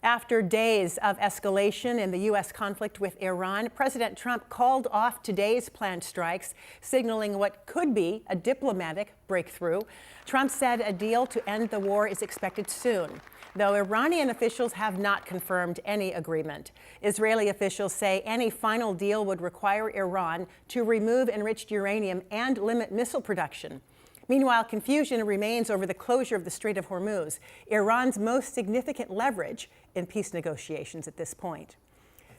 After days of escalation in the U.S. conflict with Iran, President Trump called off today's planned strikes, signaling what could be a diplomatic breakthrough. Trump said a deal to end the war is expected soon, though Iranian officials have not confirmed any agreement. Israeli officials say any final deal would require Iran to remove enriched uranium and limit missile production. Meanwhile, confusion remains over the closure of the Strait of Hormuz, Iran's most significant leverage in peace negotiations at this point.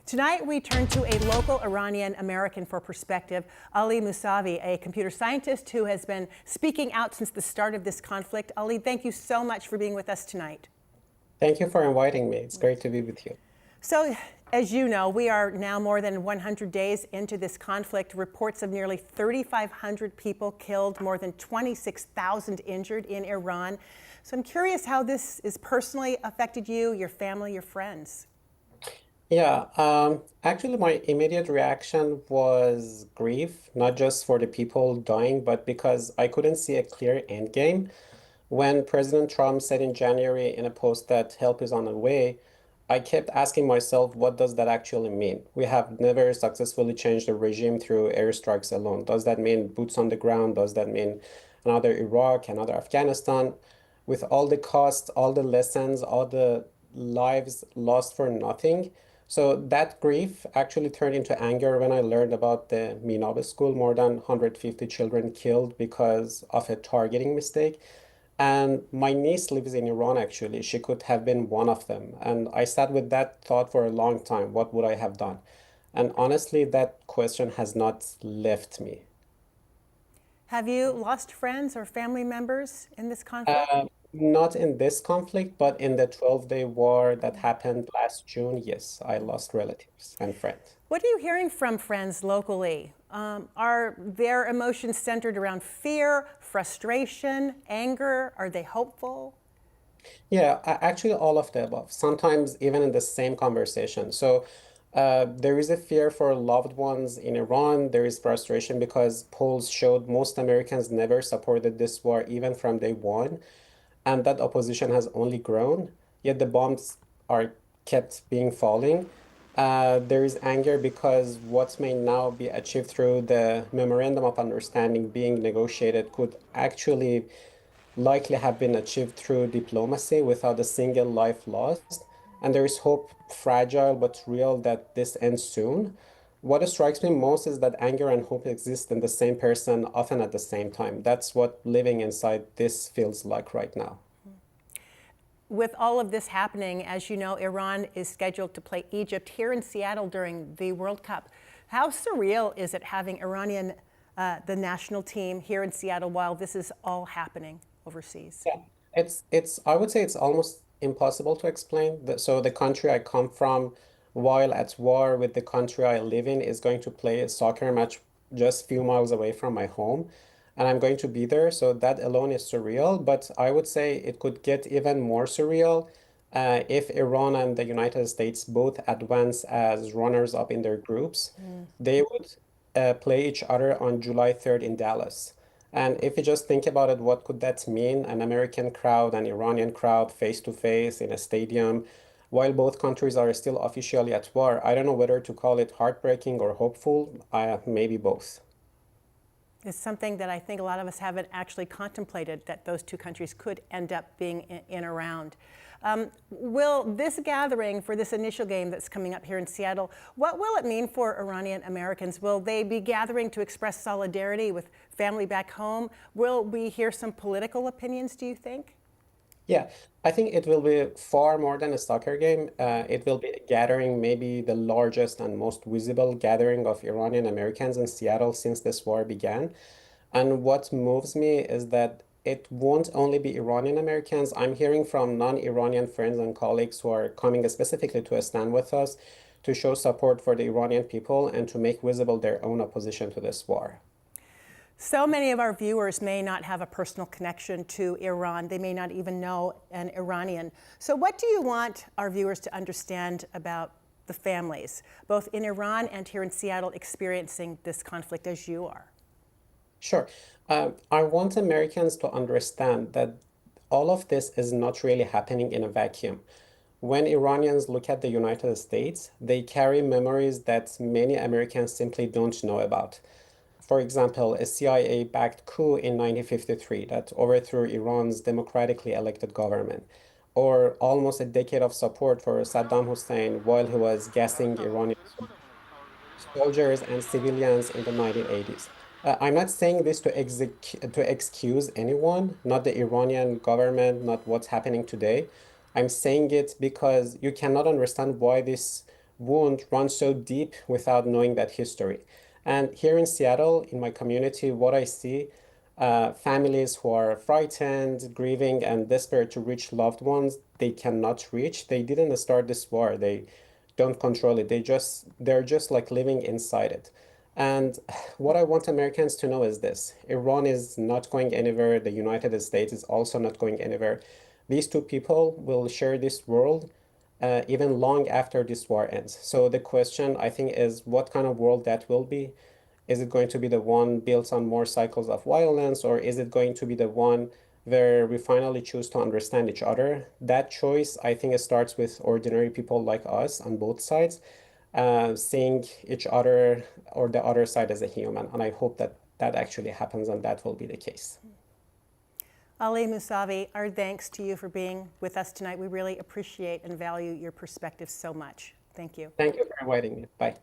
Tonight, we turn to a local Iranian-American for perspective, Ali Mousavi, a computer scientist who has been speaking out since the start of this conflict. Ali, thank you so much for being with us tonight. Thank you for inviting me. It's great to be with you. So, as you know, we are now more than 100 days into this conflict. Reports of nearly 3,500 people killed, more than 26,000 injured in Iran. So I'm curious how this has personally affected you, your family, your friends. Yeah, actually, my immediate reaction was grief, not just for the people dying, but because I couldn't see a clear end game. When President Trump said in January in a post that help is on the way, I kept asking myself, what does that actually mean? We have never successfully changed the regime through airstrikes alone. Does that mean boots on the ground? Does that mean another Iraq, another Afghanistan? With all the costs, all the lessons, all the lives lost for nothing. So that grief actually turned into anger when I learned about the Mousavi school, more than 150 children killed because of a targeting mistake. And my niece lives in Iran, actually. She could have been one of them. And I sat with that thought for a long time. What would I have done? And honestly, that question has not left me. Have you lost friends or family members in this conflict? Not in this conflict, but in the 12-day war that happened last June, yes, I lost relatives and friends. What are you hearing from friends locally? Are their emotions centered around fear, frustration, anger? Are they hopeful? Yeah, actually, all of the above, sometimes even in the same conversation. So there is a fear for loved ones in Iran. There is frustration because polls showed most Americans never supported this war, even from day one. And that opposition has only grown, yet the bombs are kept being falling. There is anger because what may now be achieved through the memorandum of understanding being negotiated could actually likely have been achieved through diplomacy without a single life lost. And there is hope, fragile but real, that this ends soon. What strikes me most is that anger and hope exist in the same person, often at the same time. That's what living inside this feels like right now. With all of this happening, as you know, Iran is scheduled to play Egypt here in Seattle during the World Cup. How surreal is it having the national team here in Seattle while this is all happening overseas? Yeah, I would say it's almost impossible to explain. So the country I come from, while at war with the country I live in, is going to play a soccer match just few miles away from my home, and I'm going to be there. So that alone is surreal, but I would say it could get even more surreal if Iran and the United States both advance as runners-up in their groups. They would play each other on July 3rd in Dallas. And if you just think about it, what could that mean? An American crowd, an Iranian crowd, face to face in a stadium, while both countries are still officially at war. I don't know whether to call it heartbreaking or hopeful, maybe both. It's something that I think a lot of us haven't actually contemplated, that those two countries could end up being in around. Will this gathering for this initial game that's coming up here in Seattle, what will it mean for Iranian Americans? Will they be gathering to express solidarity with family back home? Will we hear some political opinions, do you think? Yeah, I think it will be far more than a soccer game. It will be a gathering, maybe the largest and most visible gathering of Iranian Americans in Seattle since this war began. And what moves me is that it won't only be Iranian Americans. I'm hearing from non-Iranian friends and colleagues who are coming specifically to stand with us to show support for the Iranian people and to make visible their own opposition to this war. So many of our viewers may not have a personal connection to Iran. They may not even know an Iranian. So what do you want our viewers to understand about the families, both in Iran and here in Seattle, experiencing this conflict as you are? Sure. I want Americans to understand that all of this is not really happening in a vacuum. when Iranians look at the United States, they carry memories that many Americans simply don't know about. For example, a CIA-backed coup in 1953 that overthrew Iran's democratically elected government, or almost a decade of support for Saddam Hussein while he was gassing Iranian soldiers and civilians in the 1980s. I'm not saying this to excuse anyone, not the Iranian government, not what's happening today. I'm saying it because you cannot understand why this wound runs so deep without knowing that history. And here in Seattle, in my community, what I see, families who are frightened, grieving, and desperate to reach loved ones they cannot reach. They didn't start this war. They don't control it. They're just like living inside it. And what I want Americans to know is this: Iran is not going anywhere. The United States is also not going anywhere. These two people will share this world even long after this war ends. So the question, I think, is what kind of world that will be. Is it going to be the one built on more cycles of violence, or is it going to be the one where we finally choose to understand each other? That choice, I think, it starts with ordinary people like us on both sides, seeing each other or the other side as a human. And I hope that that actually happens and that will be the case. Ali Mousavi, our thanks to you for being with us tonight. We really appreciate and value your perspective so much. Thank you. Thank you for inviting me. Bye.